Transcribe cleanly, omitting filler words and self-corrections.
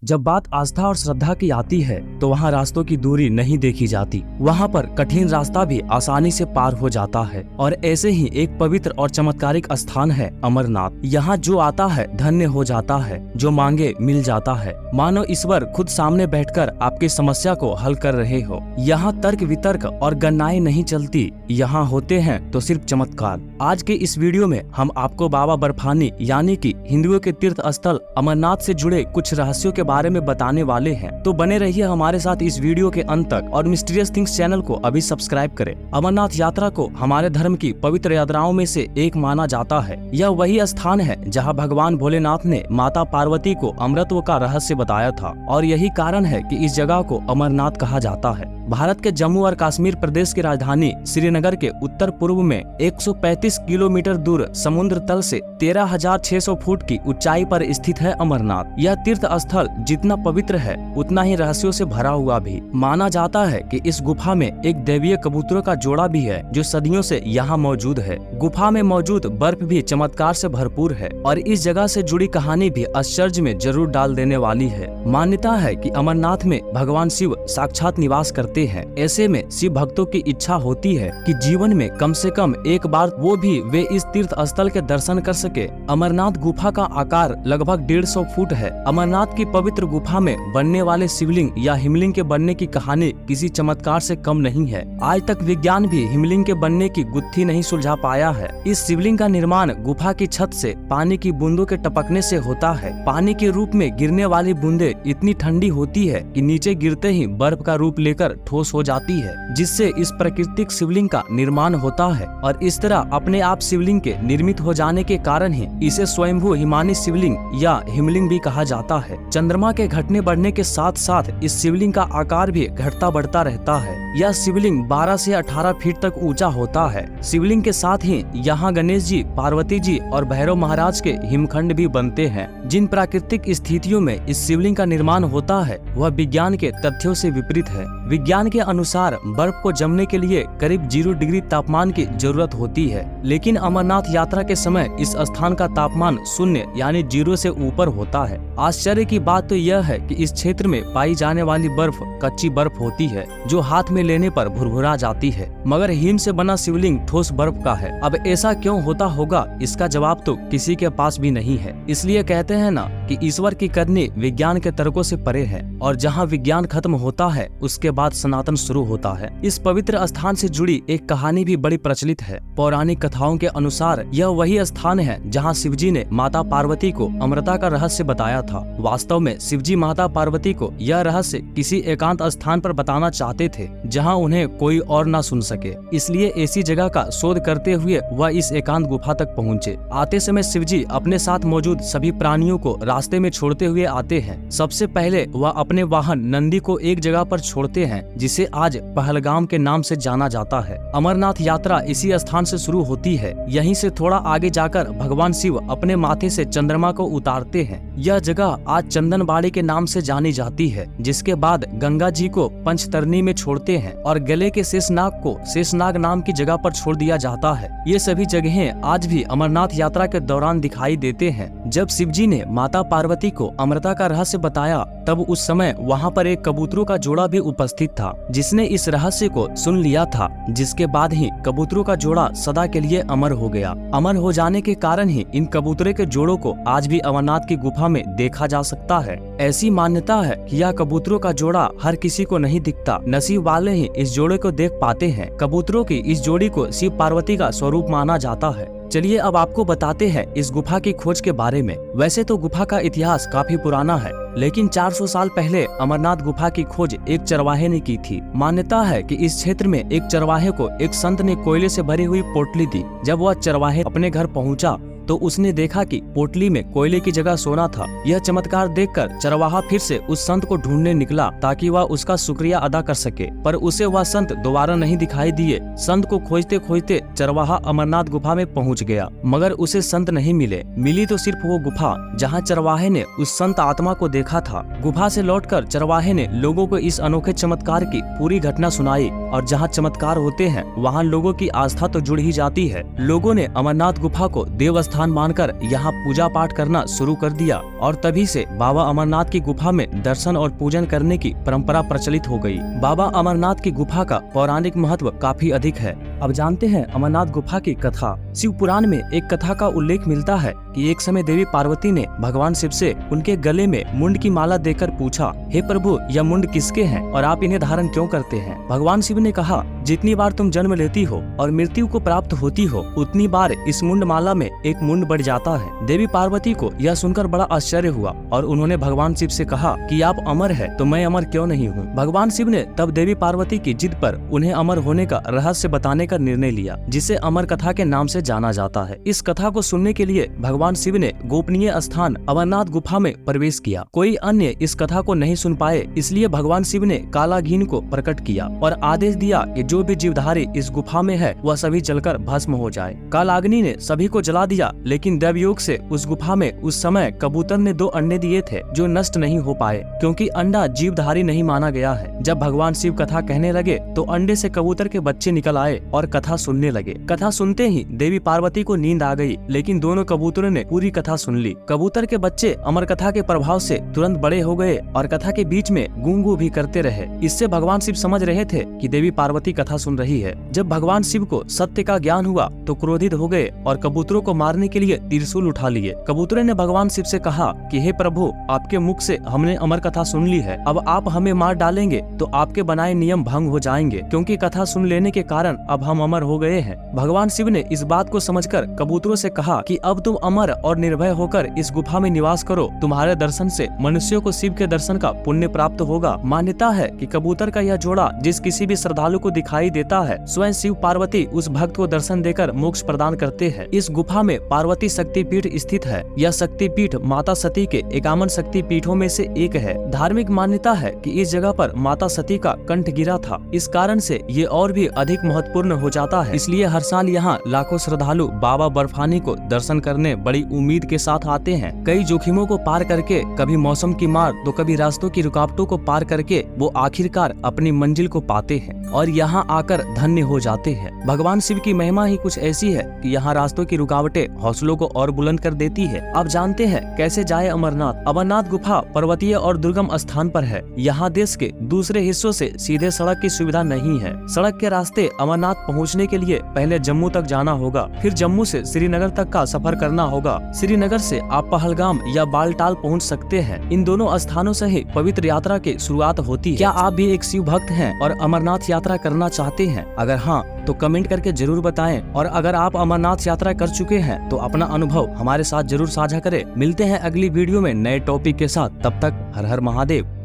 जब बात आस्था और श्रद्धा की आती है तो वहाँ रास्तों की दूरी नहीं देखी जाती। वहाँ पर कठिन रास्ता भी आसानी से पार हो जाता है। और ऐसे ही एक पवित्र और चमत्कारिक स्थान है अमरनाथ। यहाँ जो आता है धन्य हो जाता है, जो मांगे मिल जाता है। मानो ईश्वर खुद सामने बैठकर आपकी समस्या को हल कर रहे हो। यहाँ तर्क वितर्क और गणनाएं नहीं चलती, यहाँ होते हैं तो सिर्फ चमत्कार। आज के इस वीडियो में हम आपको बाबा बर्फानी यानी कि हिंदुओं के तीर्थ स्थल अमरनाथ से जुड़े कुछ रहस्यों के बारे में बताने वाले हैं। तो बने रहिए हमारे साथ इस वीडियो के अंत तक और मिस्टीरियस थिंग्स चैनल को अभी सब्सक्राइब करें। अमरनाथ यात्रा को हमारे धर्म की पवित्र यात्राओं में से एक माना जाता है। यह वही स्थान है जहां भगवान भोलेनाथ ने माता पार्वती को अमृतत्व का रहस्य बताया था और यही कारण है कि इस जगह को अमरनाथ कहा जाता है। भारत के जम्मू और कश्मीर प्रदेश की राजधानी श्रीनगर के उत्तर पूर्व में 135 किलोमीटर दूर समुद्र तल से 13,600 फुट की ऊंचाई पर स्थित है अमरनाथ। यह तीर्थ स्थल जितना पवित्र है उतना ही रहस्यों से भरा हुआ भी। माना जाता है कि इस गुफा में एक दैवीय कबूतरों का जोड़ा भी है जो सदियों से यहाँ मौजूद है। गुफा में मौजूद बर्फ भी चमत्कार से भरपूर है और इस जगह से जुड़ी कहानी भी आश्चर्य में जरूर डाल देने वाली है। मान्यता है कि अमरनाथ में भगवान शिव साक्षात निवास करते हैं। ऐसे में शिव भक्तों की इच्छा होती है कि जीवन में कम से कम एक बार वो भी वे इस तीर्थ स्थल के दर्शन कर सके। अमरनाथ गुफा का आकार लगभग 150 फुट है। अमरनाथ की पवित्र गुफा में बनने वाले शिवलिंग या हिमलिंग के बनने की कहानी किसी चमत्कार से कम नहीं है। आज तक विज्ञान भी हिमलिंग के बनने की गुत्थी नहीं सुलझा पाया है। इस शिवलिंग का निर्माण गुफा की छत से पानी की बूंदों के टपकने से होता है। पानी के रूप में गिरने वाली बूंदे इतनी ठंडी होती है कि नीचे गिरते ही बर्फ का रूप लेकर ठोस हो जाती है, जिससे इस प्राकृतिक शिवलिंग का निर्माण होता है। और इस तरह अपने आप शिवलिंग के निर्मित हो जाने के कारण ही इसे स्वयंभू हिमानी शिवलिंग या हिमलिंग भी कहा जाता है। चंद्रमा के घटने बढ़ने के साथ साथ इस शिवलिंग का आकार भी घटता बढ़ता रहता है। यह शिवलिंग 12 से 18 फीट तक ऊंचा होता है। शिवलिंग के साथ ही यहाँ गणेश जी, पार्वती जी और भैरव महाराज के हिमखंड भी बनते हैं। जिन प्राकृतिक स्थितियों में इस शिवलिंग का निर्माण होता है वह विज्ञान के तथ्यों से विपरीत है। विज्ञान के अनुसार बर्फ को जमने के लिए करीब 0 डिग्री तापमान की जरूरत होती है, लेकिन अमरनाथ यात्रा के समय इस स्थान का तापमान 0 यानी 0 से ऊपर होता है। आश्चर्य की बात तो यह है कि इस क्षेत्र में पाई जाने वाली बर्फ कच्ची बर्फ होती है जो हाथ में लेने पर भुरभुरा जाती है, मगर हिम से बना शिवलिंग ठोस बर्फ का है। अब ऐसा क्यों होता होगा, इसका जवाब तो किसी के पास भी नहीं है। इसलिए कहते हैं ना कि ईश्वर की करनी विज्ञान के तर्कों से परे है और जहाँ विज्ञान खत्म होता है उसके बाद सनातन शुरू होता है। इस पवित्र स्थान से जुड़ी एक कहानी भी बड़ी प्रचलित है। पौराणिक कथाओं के अनुसार यह वही स्थान है जहाँ शिवजी ने माता पार्वती को अमृता का रहस्य बताया था। वास्तव में शिवजी माता पार्वती को यह रहस्य किसी एकांत स्थान पर बताना चाहते थे जहाँ उन्हें कोई और न सुन सके। इसलिए ऐसी जगह का शोध करते हुए वह इस एकांत गुफा तक पहुँचे। आते समय शिवजी अपने साथ मौजूद सभी प्राणियों को रास्ते में छोड़ते हुए आते हैं। सबसे पहले वह अपने वाहन नंदी को एक जगह पर छोड़ते हैं जिसे आज पहलगाम के नाम से जाना जाता है। अमरनाथ यात्रा इसी स्थान से शुरू होती है। यहीं से थोड़ा आगे जाकर भगवान शिव अपने माथे से चंद्रमा को उतारते हैं। यह जगह आज चंदनबाड़ी के नाम से जानी जाती है। जिसके बाद गंगा जी को पंचतरनी में छोड़ते हैं और गले के शेषनाग को शेषनाग नाम की जगह पर छोड़ दिया जाता है। ये सभी जगहें आज भी अमरनाथ यात्रा के दौरान दिखाई देते हैं। जब शिवजी ने माता पार्वती को अमृता का रहस्य बताया तब उस समय वहाँ पर एक कबूतरों का जोड़ा भी उपस्थित था जिसने इस रहस्य को सुन लिया था। जिसके बाद ही कबूतरों का जोड़ा सदा के लिए अमर हो गया। अमर हो जाने के कारण ही इन कबूतरे के जोड़ों को आज भी अमरनाथ की गुफा में देखा जा सकता है। ऐसी मान्यता है कि यह कबूतरों का जोड़ा हर किसी को नहीं दिखता, नसीब वाले ही इस जोड़े को देख पाते हैं। कबूतरों की इस जोड़ी को शिव पार्वती का स्वरूप माना जाता है। चलिए अब आपको बताते हैं इस गुफा की खोज के बारे में। वैसे तो गुफा का इतिहास काफी पुराना है, लेकिन 400 साल पहले अमरनाथ गुफा की खोज एक चरवाहे ने की थी। मान्यता है कि इस क्षेत्र में एक चरवाहे को एक संत ने कोयले से भरी हुई पोटली दी। जब वह चरवाहे अपने घर पहुंचा तो उसने देखा कि पोटली में कोयले की जगह सोना था। यह चमत्कार देखकर चरवाहा फिर से उस संत को ढूंढने निकला ताकि वह उसका शुक्रिया अदा कर सके, पर उसे वह संत दोबारा नहीं दिखाई दिए। संत को खोजते खोजते चरवाहा अमरनाथ गुफा में पहुंच गया, मगर उसे संत नहीं मिले। मिली तो सिर्फ वो गुफा जहाँ चरवाहे ने उस संत आत्मा को देखा था। गुफा से लौटकर चरवाहे ने लोगों को इस अनोखे चमत्कार की पूरी घटना सुनाई और जहाँ चमत्कार होते हैं वहाँ लोगों की आस्था तो जुड़ ही जाती है। लोगों ने अमरनाथ गुफा को देवस्थान स्थान मानकर यहाँ पूजा पाठ करना शुरू कर दिया और तभी से बाबा अमरनाथ की गुफा में दर्शन और पूजन करने की परंपरा प्रचलित हो गई। बाबा अमरनाथ की गुफा का पौराणिक महत्व काफी अधिक है। अब जानते हैं अमरनाथ गुफा की कथा। शिव पुराण में एक कथा का उल्लेख मिलता है कि एक समय देवी पार्वती ने भगवान शिव से उनके गले में मुंड की माला देकर पूछा, हे प्रभु, यह मुंड किसके हैं और आप इन्हें धारण क्यों करते हैं? भगवान शिव ने कहा, जितनी बार तुम जन्म लेती हो और मृत्यु को प्राप्त होती हो उतनी बार इस मुंड माला में एक मुंड बढ़ जाता है। देवी पार्वती को यह सुनकर बड़ा आश्चर्य हुआ और उन्होंने भगवान शिव से कहा कि आप अमर है तो मैं अमर क्यों नहीं हूँ? भगवान शिव ने तब देवी पार्वती की जिद पर उन्हें अमर होने का रहस्य बताने का निर्णय लिया, जिसे अमर कथा के नाम से जाना जाता है। इस कथा को सुनने के लिए भगवान शिव ने गोपनीय स्थान अमरनाथ गुफा में प्रवेश किया। कोई अन्य इस कथा को नहीं सुन पाए, इसलिए भगवान शिव ने काला घीन को प्रकट किया और आदेश दिया कि जो भी जीवधारी इस गुफा में है वह सभी जलकर भस्म हो जाए। कालाग्नि ने सभी को जला दिया, लेकिन दैवयोग से उस गुफा में उस समय कबूतर ने 2 अंडे दिए थे जो नष्ट नहीं हो पाए, क्योंकि अंडा जीवधारी नहीं माना गया है। जब भगवान शिव कथा कहने लगे तो अंडे से कबूतर के बच्चे निकल आए और कथा सुनने लगे। कथा सुनते ही देवी पार्वती को नींद आ गई, लेकिन दोनों कबूतरों ने पूरी कथा सुन ली। कबूतर के बच्चे अमर कथा के प्रभाव से तुरंत बड़े हो गए और कथा के बीच में गूंगू भी करते रहे। इससे भगवान शिव समझ रहे थे कि देवी पार्वती कथा सुन रही है। जब भगवान शिव को सत्य का ज्ञान हुआ तो क्रोधित हो गए और कबूतरों को मारने के लिए त्रिशूल उठा लिए। कबूतरों ने भगवान शिव से कहा कि हे प्रभु, आपके मुख से हमने अमर कथा सुन ली है, अब आप हमें मार डालेंगे तो आपके बनाए नियम भंग हो जाएंगे, क्योंकि कथा सुन लेने के कारण अब हम अमर हो गए हैं। भगवान शिव ने इस बात को समझकर कबूतरों से कहा कि अब तुम अमर और निर्भय होकर इस गुफा में निवास करो। तुम्हारे दर्शन से मनुष्यों को शिव के दर्शन का पुण्य प्राप्त होगा। मान्यता है कि कबूतर का यह जोड़ा जिस किसी भी श्रद्धालु को दिखाई देता है, स्वयं शिव पार्वती उस भक्त को दर्शन देकर मोक्ष प्रदान करते हैं। इस गुफा में पार्वती शक्तिपीठ स्थित है। यह शक्तिपीठ माता सती के 51 शक्ति पीठों में से एक है। धार्मिक मान्यता है कि इस जगह पर माता सती का कंठ गिरा था। इस कारण से ये और भी अधिक महत्वपूर्ण हो जाता है। इसलिए हर साल यहाँ लाखों श्रद्धालु बाबा बर्फानी को दर्शन करने बड़ी उम्मीद के साथ आते हैं। कई जोखिमों को पार करके, कभी मौसम की मार तो कभी रास्तों की रुकावटों को पार करके वो आखिरकार अपनी मंजिल को पाते हैं और यहाँ आकर धन्य हो जाते हैं। भगवान शिव की महिमा ही कुछ ऐसी है कि यहाँ रास्तों की रुकावटें हौसलों को और बुलंद कर देती है। आप जानते हैं कैसे जाए अमरनाथ? अमरनाथ गुफा पर्वतीय और दुर्गम स्थान पर है। यहाँ देश के दूसरे हिस्सों से सीधे सड़क की सुविधा नहीं है। सड़क के रास्ते अमरनाथ पहुँचने के लिए पहले जम्मू तक जाना होगा, फिर जम्मू से श्रीनगर तक का सफर करना होगा। श्रीनगर से आप पहलगाम या बालटाल पहुँच सकते हैं। इन दोनों स्थानों से ही पवित्र यात्रा की शुरुआत होती है। क्या आप भी एक शिव भक्त हैं और अमरनाथ यात्रा करना चाहते हैं? अगर हाँ तो कमेंट करके जरूर बताएं, और अगर आप अमरनाथ यात्रा कर चुके हैं तो अपना अनुभव हमारे साथ जरूर साझा करें। मिलते हैं अगली वीडियो में नए टॉपिक के साथ। तब तक हर हर महादेव।